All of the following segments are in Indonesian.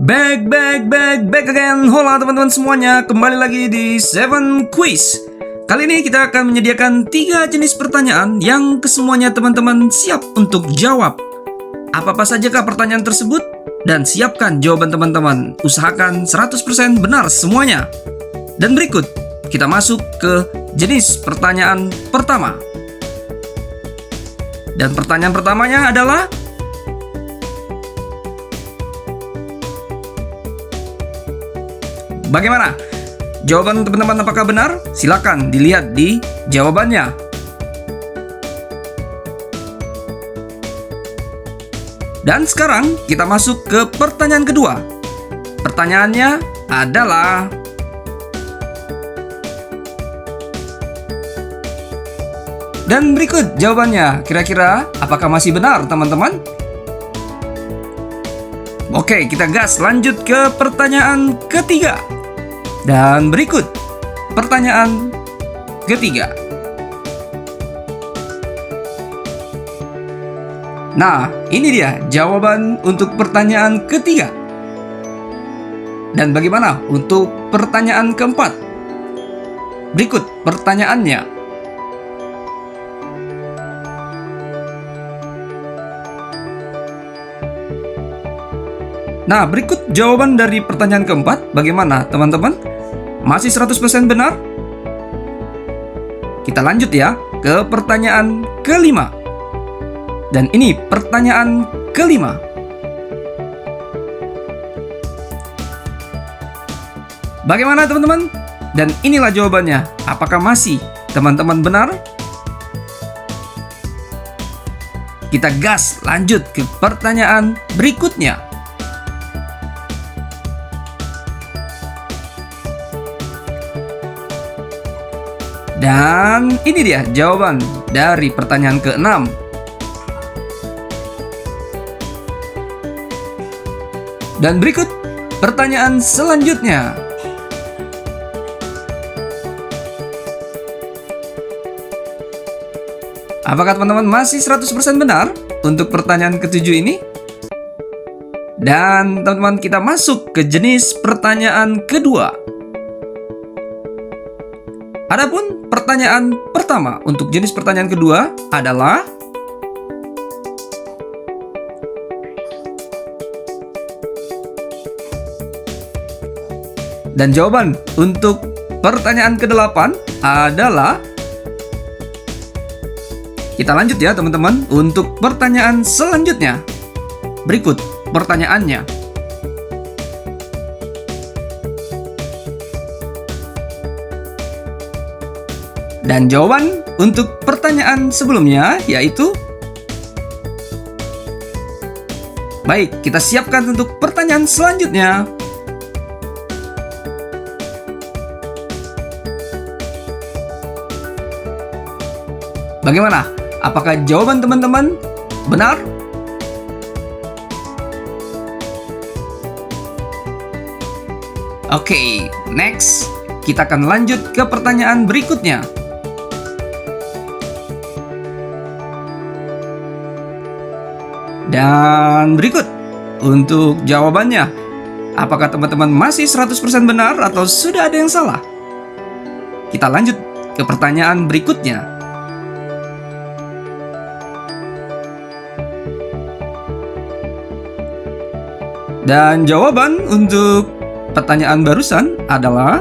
Back again. Hola teman-teman semuanya, kembali lagi di Seven Quiz. Kali ini kita akan menyediakan 3 jenis pertanyaan yang kesemuanya teman-teman siap untuk jawab. Apa-apa sajakah pertanyaan tersebut? Dan siapkan jawaban teman-teman. Usahakan 100% benar semuanya. Dan berikut, kita masuk ke jenis pertanyaan pertama. Dan pertanyaan pertamanya adalah, bagaimana? Jawaban teman-teman apakah benar? Silakan dilihat di jawabannya. Dan sekarang kita masuk ke pertanyaan kedua. Pertanyaannya adalah, dan berikut jawabannya. Kira-kira apakah masih benar teman-teman? Oke, kita gas lanjut ke pertanyaan ketiga. Dan berikut pertanyaan ketiga. Nah, ini dia jawaban untuk pertanyaan ketiga. Dan bagaimana untuk pertanyaan keempat? Berikut pertanyaannya. Nah, berikut jawaban dari pertanyaan keempat. Bagaimana teman-teman? Masih 100% benar? Kita lanjut ya ke pertanyaan kelima. Dan ini pertanyaan kelima. Bagaimana teman-teman? Dan inilah jawabannya. Apakah masih teman-teman benar? Kita gas lanjut ke pertanyaan berikutnya. Dan ini dia jawaban dari pertanyaan ke-6. Dan berikut pertanyaan selanjutnya. Apakah teman-teman masih 100% benar untuk pertanyaan ke-7 ini? Dan teman-teman, kita masuk ke jenis pertanyaan kedua. Adapun pertanyaan pertama untuk jenis pertanyaan kedua adalah, dan jawaban untuk pertanyaan ke-8 adalah, kita lanjut ya teman-teman untuk pertanyaan selanjutnya. Berikut pertanyaannya. Dan jawaban untuk pertanyaan sebelumnya yaitu, baik, kita siapkan untuk pertanyaan selanjutnya. Bagaimana? Apakah jawaban teman-teman benar? Oke, next. Kita akan lanjut ke pertanyaan berikutnya. Dan berikut untuk jawabannya. Apakah teman-teman masih 100% benar atau sudah ada yang salah? Kita lanjut ke pertanyaan berikutnya. Dan jawaban untuk pertanyaan barusan adalah,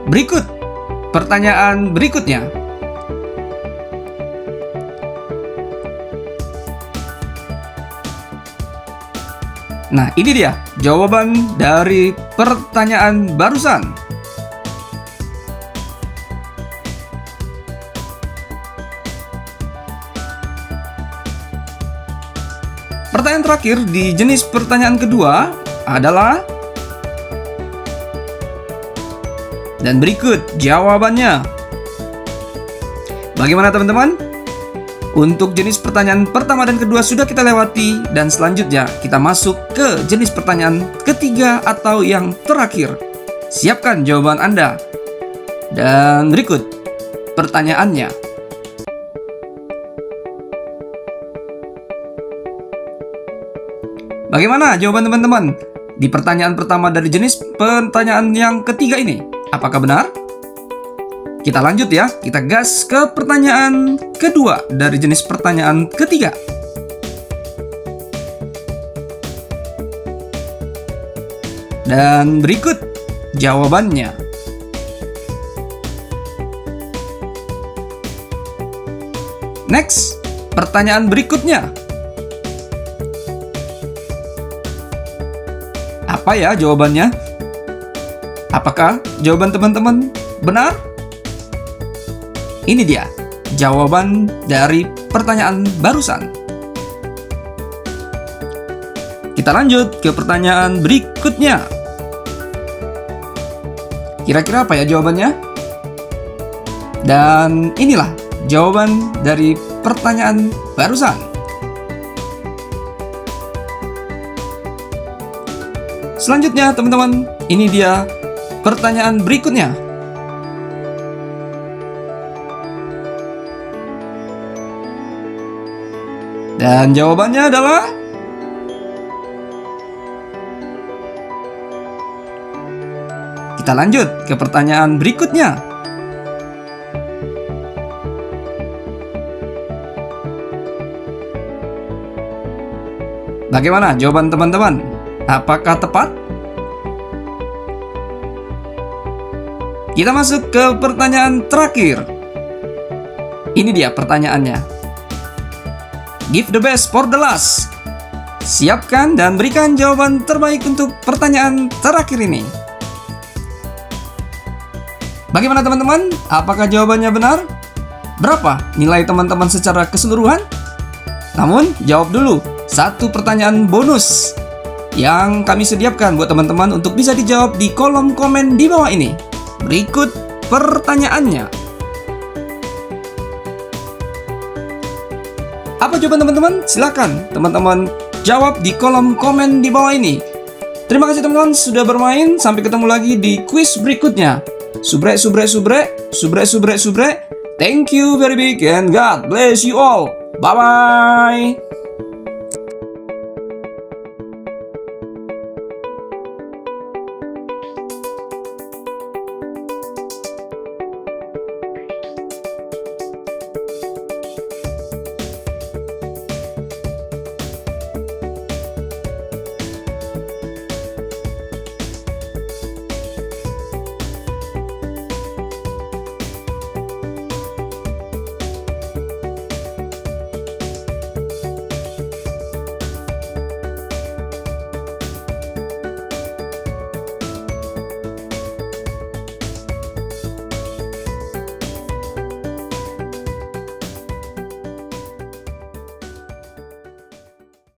berikut pertanyaan berikutnya. Nah, ini dia jawaban dari pertanyaan barusan. Pertanyaan terakhir di jenis pertanyaan kedua adalah, dan berikut jawabannya. Bagaimana teman-teman? Untuk jenis pertanyaan pertama dan kedua sudah kita lewati, dan selanjutnya kita masuk ke jenis pertanyaan ketiga atau yang terakhir. Siapkan jawaban Anda. Dan berikut pertanyaannya. Bagaimana jawaban teman-teman? Di pertanyaan pertama dari jenis pertanyaan yang ketiga ini, apakah benar? Kita lanjut ya, kita gas ke pertanyaan kedua dari jenis pertanyaan ketiga. Dan berikut jawabannya. Next, pertanyaan berikutnya. Apa ya jawabannya? Apakah jawaban teman-teman benar? Ini dia jawaban dari pertanyaan barusan. Kita lanjut ke pertanyaan berikutnya. Kira-kira apa ya jawabannya? Dan inilah jawaban dari pertanyaan barusan. Selanjutnya teman-teman, ini dia pertanyaan berikutnya. Dan jawabannya adalah kita lanjut ke pertanyaan berikutnya. Bagaimana jawaban teman-teman? Apakah tepat? Kita masuk ke pertanyaan terakhir. Ini dia pertanyaannya. Give the best for the last. Siapkan dan berikan jawaban terbaik untuk pertanyaan terakhir ini. Bagaimana teman-teman? Apakah jawabannya benar? Berapa nilai teman-teman secara keseluruhan? Namun, jawab dulu satu pertanyaan bonus yang kami sediakan buat teman-teman untuk bisa dijawab di kolom komen di bawah ini. Berikut pertanyaannya. Apa jawaban teman-teman? Silakan teman-teman jawab di kolom komen di bawah ini. Terima kasih teman-teman sudah bermain. Sampai ketemu lagi di kuis berikutnya. Subrek, subrek, subrek, subrek, subrek, subrek. Thank you very big and God bless you all. Bye-bye.